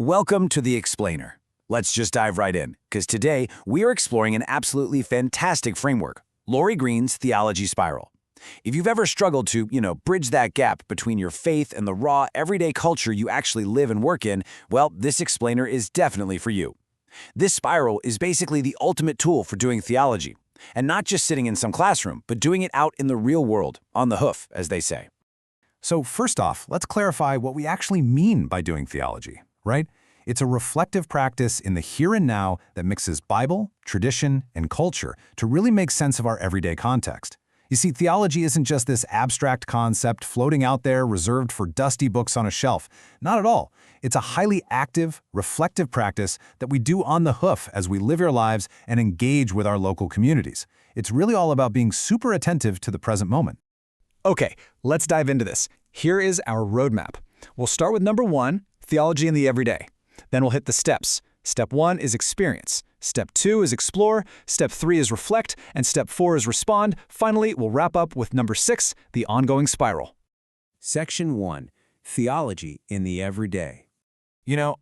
Welcome to The Explainer. Let's just dive right in, because today we are exploring an absolutely fantastic framework, Laurie Green's Theology Spiral. If you've ever struggled to, bridge that gap between your faith and the raw, everyday culture you actually live and work in, well, this explainer is definitely for you. This spiral is basically the ultimate tool for doing theology, and not just sitting in some classroom, but doing it out in the real world, on the hoof, as they say. So first off, let's clarify what we actually mean by doing theology, right? It's a reflective practice in the here and now that mixes Bible, tradition, and culture to really make sense of our everyday context. You see, theology isn't just this abstract concept floating out there reserved for dusty books on a shelf. Not at all. It's a highly active, reflective practice that we do on the hoof as we live our lives and engage with our local communities. It's really all about being super attentive to the present moment. Okay, let's dive into this. Here is our roadmap. We'll start with number 1, theology in the everyday. Then we'll hit the steps. Step 1 is experience. Step 2 is explore. Step 3 is reflect. And step 4 is respond. Finally, we'll wrap up with number 6, the ongoing spiral. Section 1, Theology in the Everyday.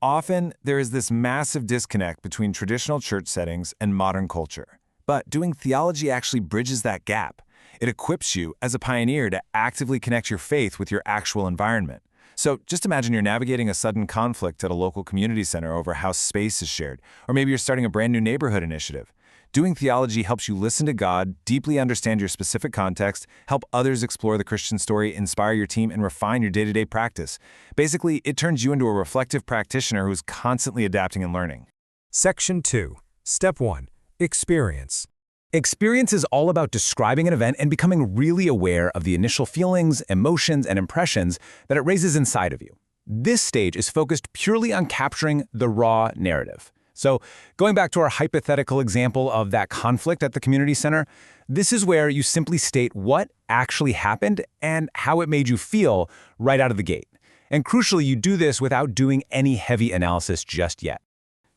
Often there is this massive disconnect between traditional church settings and modern culture. But doing theology actually bridges that gap. It equips you as a pioneer to actively connect your faith with your actual environment. So just imagine you're navigating a sudden conflict at a local community center over how space is shared, or maybe you're starting a brand new neighborhood initiative. Doing theology helps you listen to God, deeply understand your specific context, help others explore the Christian story, inspire your team, and refine your day-to-day practice. Basically, it turns you into a reflective practitioner who's constantly adapting and learning. Section 2, Step 1, Experience. Experience is all about describing an event and becoming really aware of the initial feelings, emotions, and impressions that it raises inside of you. This stage is focused purely on capturing the raw narrative. So, going back to our hypothetical example of that conflict at the community center, this is where you simply state what actually happened and how it made you feel right out of the gate. And crucially, you do this without doing any heavy analysis just yet.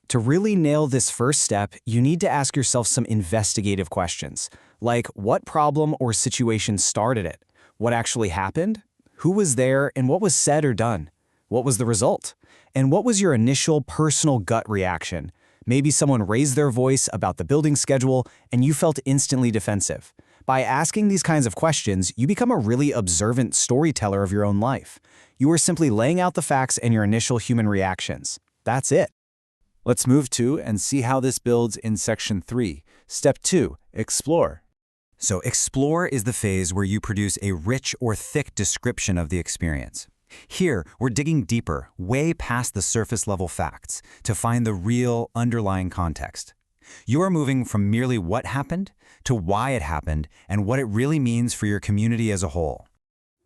To really nail this first step, you need to ask yourself some investigative questions, like what problem or situation started it? What actually happened? Who was there and what was said or done? What was the result? And what was your initial personal gut reaction? Maybe someone raised their voice about the building schedule and you felt instantly defensive. By asking these kinds of questions, you become a really observant storyteller of your own life. You are simply laying out the facts and your initial human reactions. That's it. Let's move to and see how this builds in Section 3. Step 2, Explore. So explore is the phase where you produce a rich or thick description of the experience. Here, we're digging deeper, way past the surface-level facts, to find the real underlying context. You are moving from merely what happened to why it happened and what it really means for your community as a whole.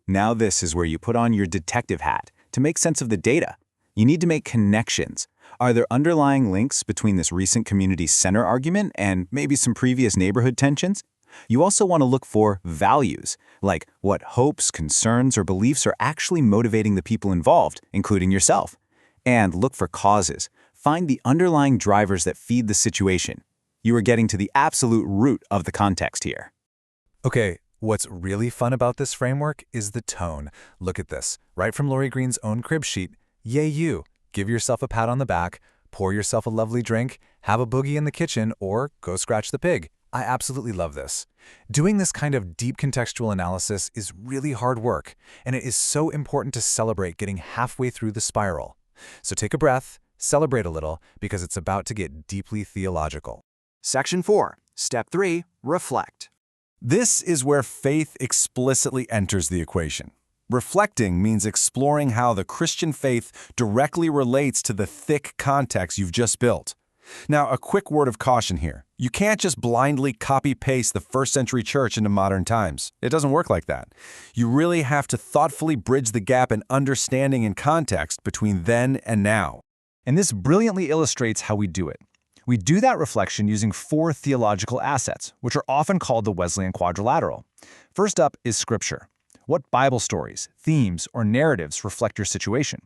Now this is where you put on your detective hat to make sense of the data. You need to make connections. Are there underlying links between this recent community center argument and maybe some previous neighborhood tensions? You also want to look for values, like what hopes, concerns, or beliefs are actually motivating the people involved, including yourself. And look for causes. Find the underlying drivers that feed the situation. You are getting to the absolute root of the context here. Okay, what's really fun about this framework is the tone. Look at this. Right from Laurie Green's own crib sheet. Yay you! Give yourself a pat on the back, pour yourself a lovely drink, have a boogie in the kitchen, or go scratch the pig. I absolutely love this. Doing this kind of deep contextual analysis is really hard work, and it is so important to celebrate getting halfway through the spiral. So take a breath, celebrate a little, because it's about to get deeply theological. Section 4, Step 3, Reflect. This is where faith explicitly enters the equation. Reflecting means exploring how the Christian faith directly relates to the thick context you've just built. Now, a quick word of caution here. You can't just blindly copy-paste the first century church into modern times. It doesn't work like that. You really have to thoughtfully bridge the gap in understanding and context between then and now. And this brilliantly illustrates how we do it. We do that reflection using 4 theological assets, which are often called the Wesleyan quadrilateral. First up is Scripture. What Bible stories, themes, or narratives reflect your situation?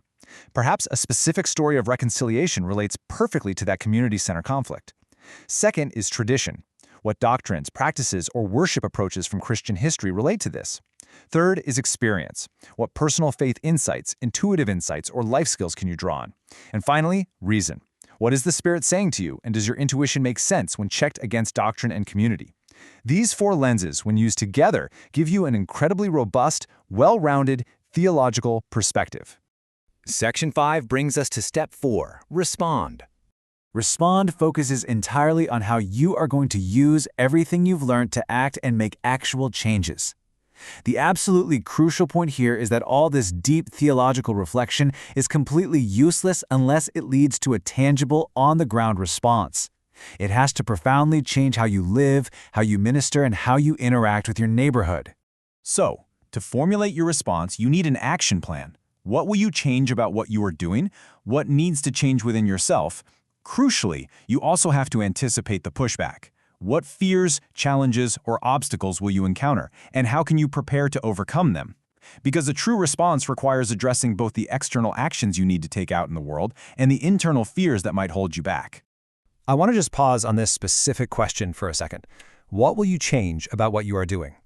Perhaps a specific story of reconciliation relates perfectly to that community center conflict. Second is tradition. What doctrines, practices, or worship approaches from Christian history relate to this? Third is experience. What personal faith insights, intuitive insights, or life skills can you draw on? And finally, reason. What is the Spirit saying to you, and does your intuition make sense when checked against doctrine and community? These four lenses, when used together, give you an incredibly robust, well-rounded, theological perspective. Section 5 brings us to Step 4, Respond. Respond focuses entirely on how you are going to use everything you've learned to act and make actual changes. The absolutely crucial point here is that all this deep theological reflection is completely useless unless it leads to a tangible, on-the-ground response. It has to profoundly change how you live, how you minister, and how you interact with your neighborhood. So, to formulate your response, you need an action plan. What will you change about what you are doing? What needs to change within yourself? Crucially, you also have to anticipate the pushback. What fears, challenges, or obstacles will you encounter, and how can you prepare to overcome them? Because a true response requires addressing both the external actions you need to take out in the world and the internal fears that might hold you back. I want to just pause on this specific question for a second. What will you change about what you are doing?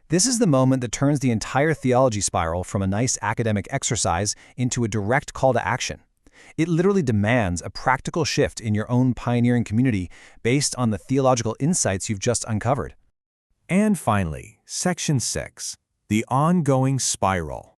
This is the moment that turns the entire theology spiral from a nice academic exercise into a direct call to action. It literally demands a practical shift in your own pioneering community based on the theological insights you've just uncovered. And finally, Section 6, the ongoing spiral.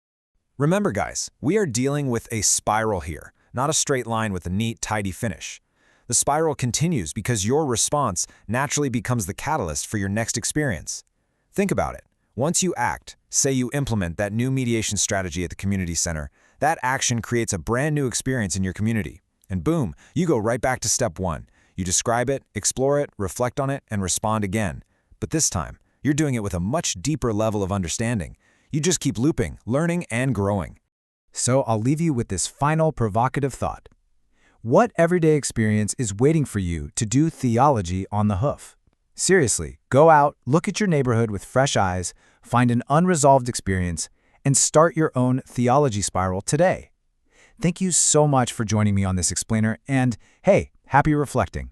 Remember, guys, we are dealing with a spiral here, not a straight line with a neat, tidy finish. The spiral continues because your response naturally becomes the catalyst for your next experience. Think about it. Once you act, say you implement that new mediation strategy at the community center, that action creates a brand new experience in your community. And boom, you go right back to step 1. You describe it, explore it, reflect on it, and respond again. But this time, you're doing it with a much deeper level of understanding. You just keep looping, learning, and growing. So I'll leave you with this final provocative thought. What everyday experience is waiting for you to do theology on the hoof? Seriously, go out, look at your neighborhood with fresh eyes, find an unresolved experience, and start your own theology spiral today. Thank you so much for joining me on this explainer, and hey, happy reflecting.